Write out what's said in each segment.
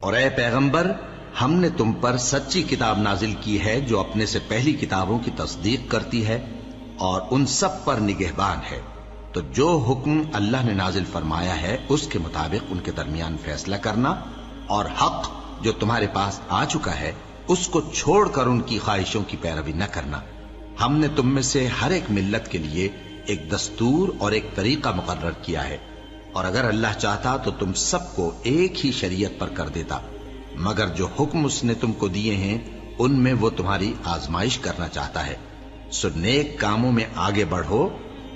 اور اے پیغمبر، ہم نے تم پر سچی کتاب نازل کی ہے جو اپنے سے پہلی کتابوں کی تصدیق کرتی ہے اور ان سب پر نگہبان ہے۔ تو جو حکم اللہ نے نازل فرمایا ہے اس کے مطابق ان کے درمیان فیصلہ کرنا، اور حق جو تمہارے پاس آ چکا ہے اس کو چھوڑ کر ان کی خواہشوں کی پیروی نہ کرنا۔ ہم نے تم میں سے ہر ایک ملت کے لیے ایک دستور اور ایک طریقہ مقرر کیا ہے، اور اگر اللہ چاہتا تو تم سب کو ایک ہی شریعت پر کر دیتا، مگر جو حکم اس نے تم کو دیے ہیں ان میں وہ تمہاری آزمائش کرنا چاہتا ہے۔ سو نیک کاموں میں آگے بڑھو،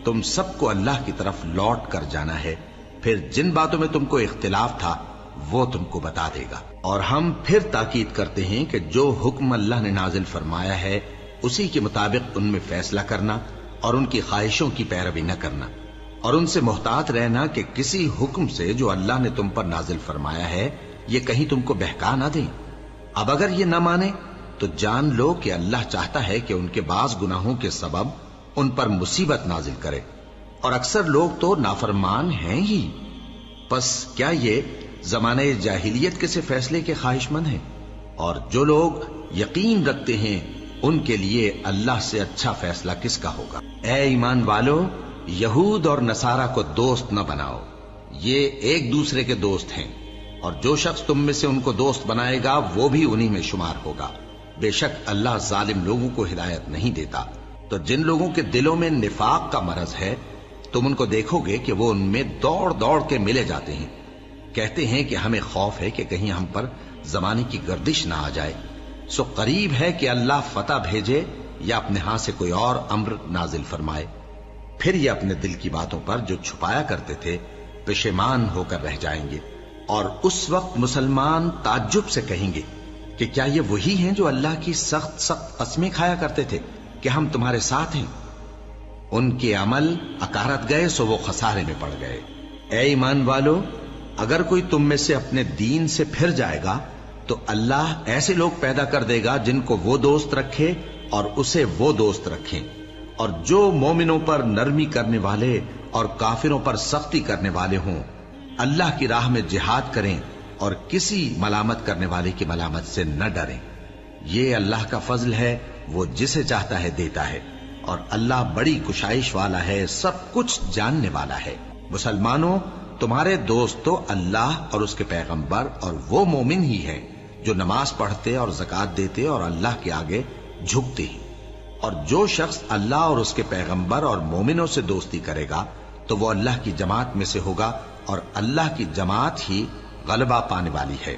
تم سب کو اللہ کی طرف لوٹ کر جانا ہے، پھر جن باتوں میں تم کو اختلاف تھا وہ تم کو بتا دے گا۔ اور ہم پھر تاکید کرتے ہیں کہ جو حکم اللہ نے نازل فرمایا ہے اسی کے مطابق ان میں فیصلہ کرنا اور ان کی خواہشوں کی پیروی نہ کرنا، اور ان سے محتاط رہنا کہ کسی حکم سے جو اللہ نے تم پر نازل فرمایا ہے یہ کہیں تم کو بہکا نہ دیں۔ اب اگر یہ نہ مانے تو جان لو کہ اللہ چاہتا ہے کہ ان کے بعض گناہوں کے سبب ان پر مصیبت نازل کرے، اور اکثر لوگ تو نافرمان ہیں ہی۔ پس کیا یہ زمانہ جاہلیت کے سے فیصلے کے خواہش مند ہیں؟ اور جو لوگ یقین رکھتے ہیں ان کے لیے اللہ سے اچھا فیصلہ کس کا ہوگا؟ اے ایمان والو، یہود اور نصارہ کو دوست نہ بناؤ، یہ ایک دوسرے کے دوست ہیں، اور جو شخص تم میں سے ان کو دوست بنائے گا وہ بھی انہی میں شمار ہوگا۔ بے شک اللہ ظالم لوگوں کو ہدایت نہیں دیتا۔ تو جن لوگوں کے دلوں میں نفاق کا مرض ہے تم ان کو دیکھو گے کہ وہ ان میں دوڑ دوڑ کے ملے جاتے ہیں، کہتے ہیں کہ ہمیں خوف ہے کہ کہیں ہم پر زمانے کی گردش نہ آ جائے۔ سو قریب ہے کہ اللہ فتح بھیجے یا اپنے ہاں سے کوئی اور امر نازل فرمائے، پھر یہ اپنے دل کی باتوں پر جو چھپایا کرتے تھے پشیمان ہو کر رہ جائیں گے، اور اس وقت مسلمان تعجب سے کہیں گے کہ کیا یہ وہی ہیں جو اللہ کی سخت سخت قسمیں کھایا کرتے تھے کہ ہم تمہارے ساتھ ہیں؟ ان کے عمل اکارت گئے سو وہ خسارے میں پڑ گئے۔ اے ایمان والو، اگر کوئی تم میں سے اپنے دین سے پھر جائے گا تو اللہ ایسے لوگ پیدا کر دے گا جن کو وہ دوست رکھے اور اسے وہ دوست رکھیں، اور جو مومنوں پر نرمی کرنے والے اور کافروں پر سختی کرنے والے ہوں، اللہ کی راہ میں جہاد کریں اور کسی ملامت کرنے والے کی ملامت سے نہ ڈریں۔ یہ اللہ کا فضل ہے، وہ جسے چاہتا ہے دیتا ہے، اور اللہ بڑی کشائش والا ہے، سب کچھ جاننے والا ہے۔ مسلمانوں، تمہارے دوست تو اللہ اور اس کے پیغمبر اور وہ مومن ہی ہیں جو نماز پڑھتے اور زکوٰۃ دیتے اور اللہ کے آگے جھکتے ہیں۔ اور جو شخص اللہ اور اس کے پیغمبر اور مومنوں سے دوستی کرے گا تو وہ اللہ کی جماعت میں سے ہوگا، اور اللہ کی جماعت ہی غلبہ پانے والی ہے۔